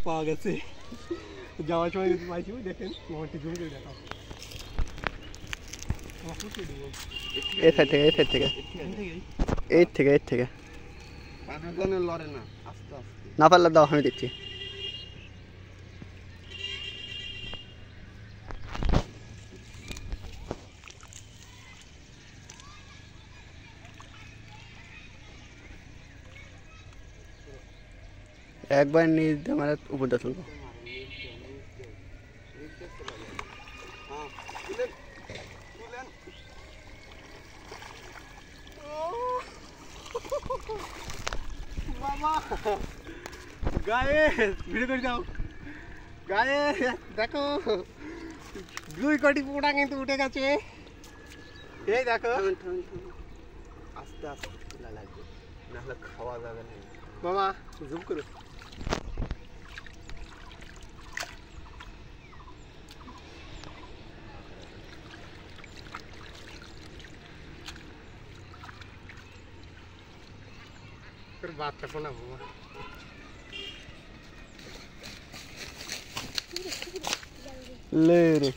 পাওয়া গেছে যাওয়ার সময় যদি পাইছি দেখেন মোটামুটি জুম করে দেখাও এই থেকে লড়ে না আস্তে আস্তে না পারলে দাও আমি দিচ্ছি একবার নিজ আমার উপর দিয়ে তুলবো গায়েস ভিডিও করে দাও গায়েস দেখো 2 কোটি পোড়া কিন্তু উঠে গেছে এই দেখো আস্তে আস্তে তোলা লাগবে না হলে খাওয়া যাবে না মামা জুম করো বাচ্চা কোনা মামা ले रे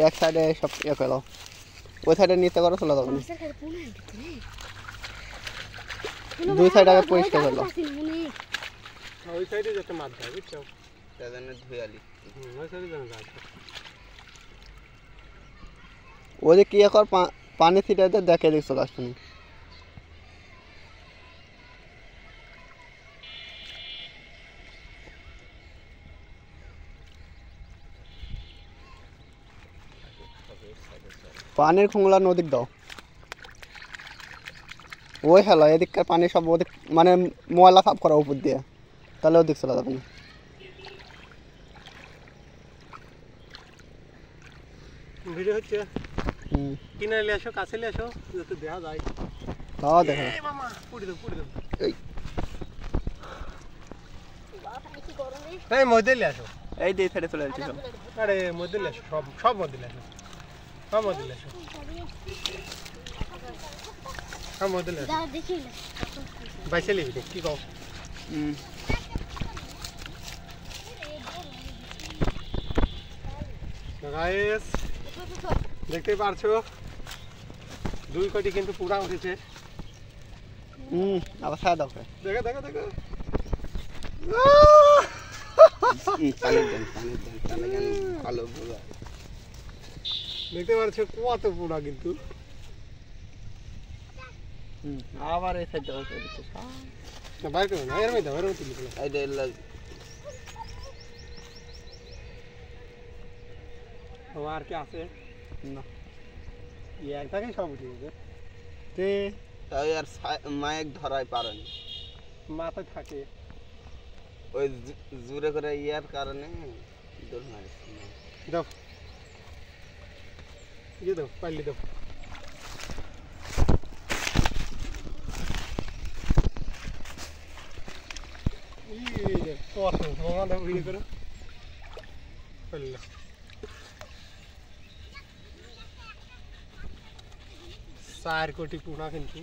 एक साइड सब ये करो वो साइड नीचे करो चला दो दो साइड आगे পরিষ্কার कर लो ওই সাইডে যেতে মাছ যায় বুঝছো তাজনে ধুয়ালি ওই সাইডে যেতে যায় ওরে কি কর পানি ছিটাতে দেখে দেখছো কাস্টনি পানির খুংলা নদীক দাও ওই হেলো এদিককার পানি সব ওদিক মানে ময়লা সাফ করা উপর দিয়ে তাহলে ওদিক চলে যাবে না ভিডিও হচ্ছে কিনে নিয়ে আসো কাছে নিয়ে আসো যাতে দেখা যায় তাও দেখো এই মামা পুড়ি দাও এই এই মধ্যে নিয়ে আসো এই দিয়ে ছেড়ে চলে যাচ্ছে সব আরে মধ্যে নিয়ে আসো সব মধ্যে নিয়ে আসো সব মধ্যে নিয়ে আসো সব মধ্যে নিয়ে আসো দেখি বাইসে লিবি কি কও গাইস দেখতে পারছো 2 কোটি কিন্তু পুরা উঠেছে আবার ছাড়া দাও দেখো দেখো দেখো পানি দেন ভালো পুরা দেখতে পারছো কত পুরা কিন্তু আবার এই সাইড দাও না বাইরে করো না এর মধ্যে তুলি এই দে আর কি আছে না একটাকেই সব উঠে গেছে তে তাই আর মাইক ধরাই পারেন মাথায় থাকে ওই জোরে করে ইয়ার কারণে দৌড় মারিস দাও ইয়ে দাও পাইলি দাও ইয়ে কত মামা দাও ইয়ে করো পাইলি 4 কোটি পুরা কিন্তু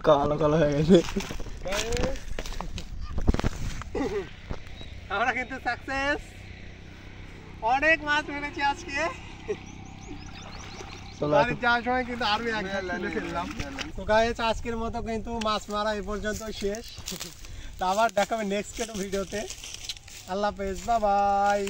কালো কালো হয়ে গেছে আমরা কিন্তু সাকসেস অনেক মাছ পেয়েছি আজকে বাড়ি যাওয়ার সময় কিন্তু আরো একবার তুলে ফেললাম তো গাইস আজকের মতো কিন্তু মাছ মারা এই পর্যন্ত শেষ তো আবার দেখা হবে নেক্সট ভিডিওতে আল্লাহ হাফেজ বাই বাই